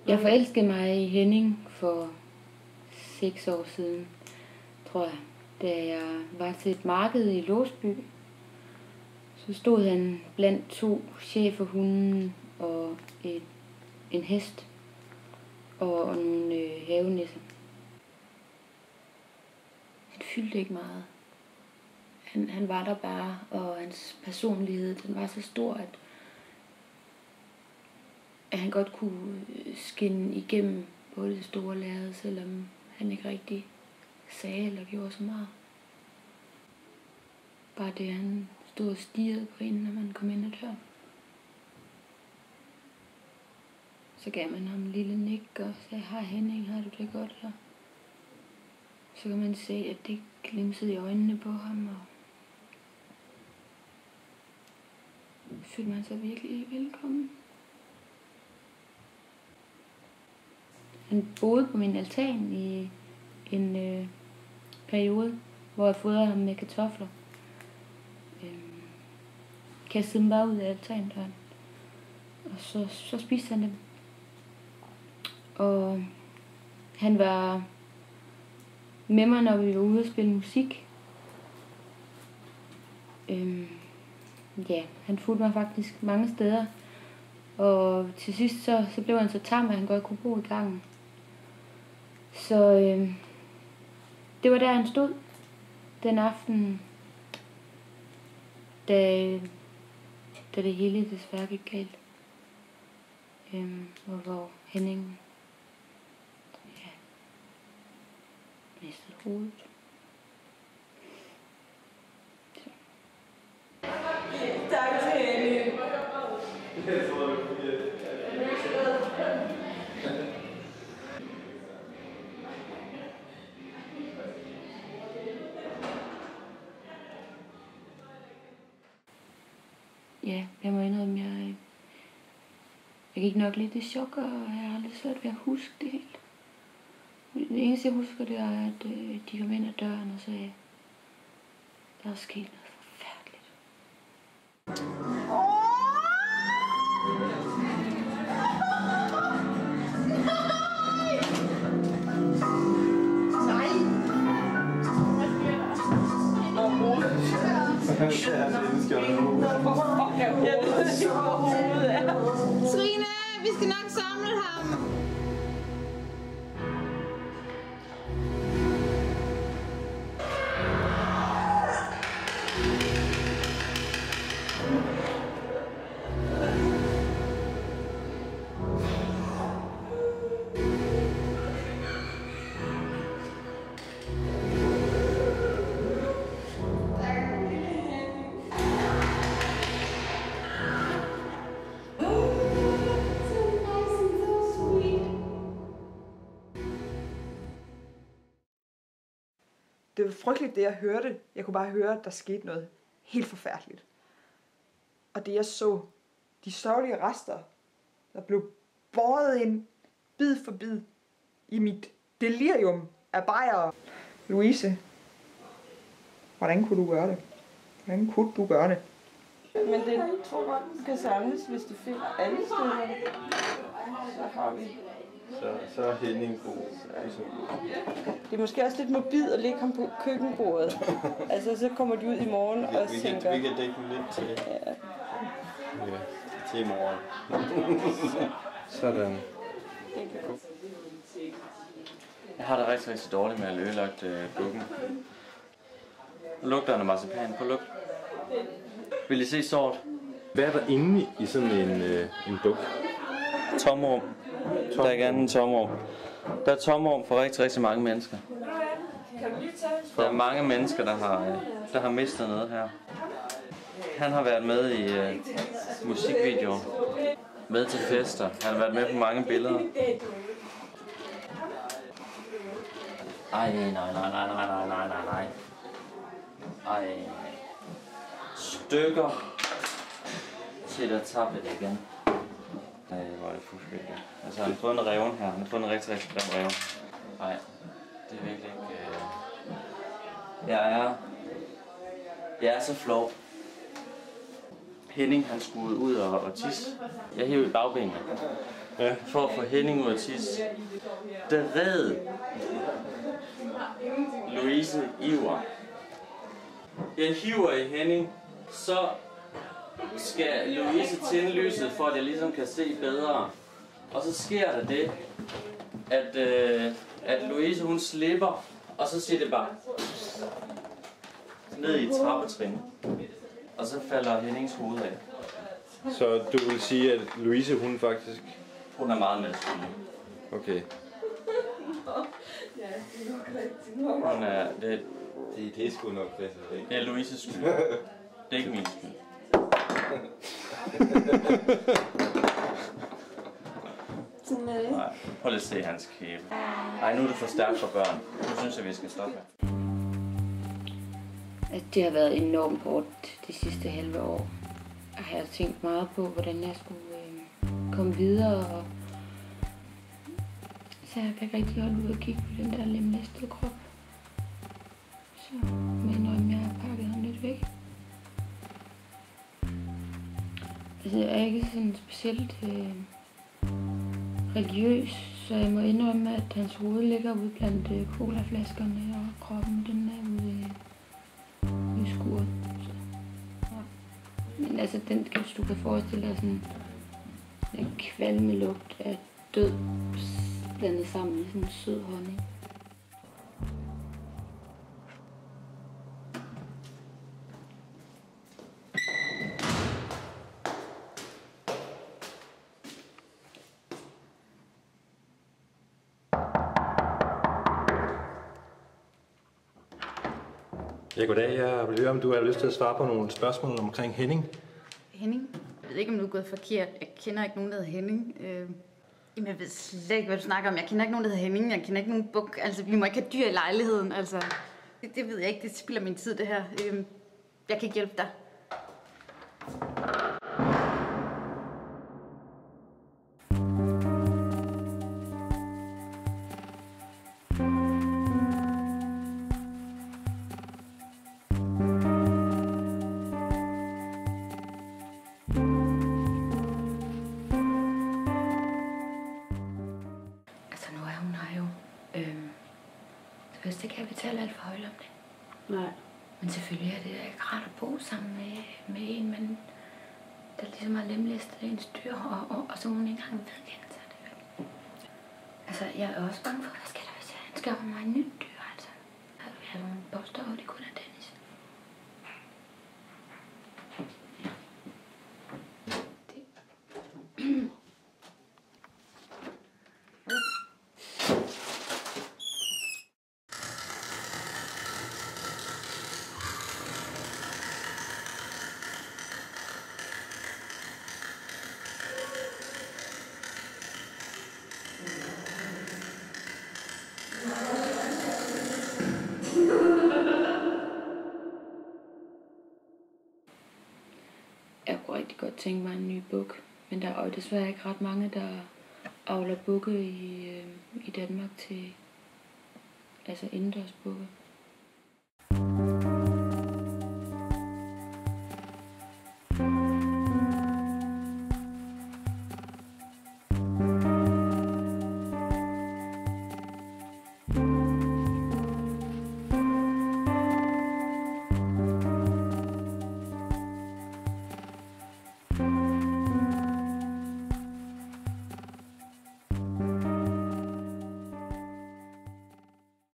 Jeg forelskede mig i Henning for 6 år siden, tror jeg, da jeg var til et marked i Låsby. Så stod han blandt 2 schæferhunde og en hest og nogle havenisser. Han fyldte ikke meget. Han var der bare, og hans personlighed, den var så stor, at han godt kunne skinne igennem på det store lærred, selvom han ikke rigtig sagde eller gjorde så meget. Bare det, han stod og stirrede på hende, når man kom ind ad døren. Så gav man ham en lille nik og sagde, hej Henning, har du det godt her? Så kan man se, at det glimsede i øjnene på ham, og følte man sig virkelig velkommen. Han boede på min altan i en periode, hvor jeg fodrede ham med kartofler. Kastede dem bare ud af altandøren. Og så spiste han dem. Og han var med mig, når vi var ude og spille musik. Han fulgte mig faktisk mange steder. Og til sidst så blev han så tam, at han godt kunne bo i gangen. Så det var der, han stod den aften, da det hele desværre gik galt. Og hvor Henning mistede hovedet. Så. Tak til Henning. Ja, jeg må indrømme, jeg gik nok lidt i chok, og jeg har lidt svært ved at huske det helt. Det eneste, jeg husker, det er, at de kom ind ad døren og sagde, der er sket noget forfærdeligt. Trine, vi skal nok samle ham. Det var frygteligt, det jeg hørte. Jeg kunne bare høre, at der skete noget helt forfærdeligt. Og det jeg så, de sørgelige rester, der blev båret ind, bid for bid, i mit delirium af bajere. Louise, hvordan kunne du gøre det? Hvordan kunne du gøre det? Men det tror jeg kan samles, hvis du finder alle steder. Så har vi... Så er Henning god. Det er måske også lidt morbid at lægge ham på køkkenbordet. Altså, så kommer de ud i morgen og tænker... Vi kan dække dem lidt til. Ja. Ja, til i morgen. Sådan. Jeg har det rigtig, rigtig dårligt med at ødelagt dukken. Lugter af marcipan på lugt. Vil I se sort? Hvad er der inde i sådan en duk? Tomrum. Der er ikke andet end tomrum. Der er tomrum for rigtig, rigtig mange mennesker. Der er mange mennesker, der har mistet noget her. Han har været med i musikvideoer, med til fester. Han har været med på mange billeder. Ej, nej. Ej. Stykker til at tappe det igen. Ej, hvor er det fuldstændig. Altså, han har fået en reven her. Han har fået en rigtig grim reven. Ej, det er virkelig ikke... Jeg er så flov. Henning, han skulle ud og tisse. Jeg hævde i bagbenene. Ja. For at få Henning ud at tisse. Der red Louise iver. Jeg hiver i Henning, så skal Louise tænde lyset, for at jeg ligesom kan se bedre. Og så sker der det, at Louise hun slipper, og så siger det bare ned i trappetrin. Og så falder Hennings hoved af. Så du vil sige, at Louise, hun faktisk... Hun er meget medskyldig. Okay. Hun er... Det er sgu nok bedre, ikke? Det er Louises skyld. Det er ikke min skyld. Sådan er det. Nej, prøv lige at se hans kæbe. Ej, nu er det for stærkt for børn. Nu synes jeg, vi skal stoppe. Det har været enormt hårdt de sidste halve år. Jeg har tænkt meget på, hvordan jeg skulle komme videre. Og så jeg kan ikke rigtig holde ud og kigge på den der lemlæstede krop. Så må jeg indrømme, jeg har pakket ham lidt væk. Altså, jeg er ikke sådan specielt religiøs, så jeg må indrømme, at hans hoved ligger ude blandt colaflaskerne, og kroppen den er ude i skuret. Men altså, hvis du kan forestille dig sådan en kvalme lugt af død blandet sammen med sådan en sød honning. Ja, goddag. Jeg vil høre, om du har lyst til at svare på nogle spørgsmål omkring Henning. Henning? Jeg ved ikke, om du er gået forkert. Jeg kender ikke nogen, der hedder Henning. Jamen, jeg ved slet ikke, hvad du snakker om. Jeg kender ikke nogen, der hedder Henning. Jeg kender ikke nogen buk. Altså, vi må ikke have dyr i lejligheden. Altså, det ved jeg ikke. Det spilder min tid, det her. Jeg kan ikke hjælpe dig. Det kan jeg betale alt for højt om det. Nej. Men selvfølgelig er det ikke rart at bo sammen med en, men der ligesom har lemlæstet ens dyr, og så hun ikke engang vedkende sig det. Altså, jeg er også bange for, hvad skal der, hvis jeg anskaffer mig en ny dyr, altså. Jeg påstår, at det kun er Dennis. Jeg kunne rigtig godt tænke mig en ny buk, men der er jo desværre ikke ret mange, der avler bukke i Danmark til, altså indendørs bukke.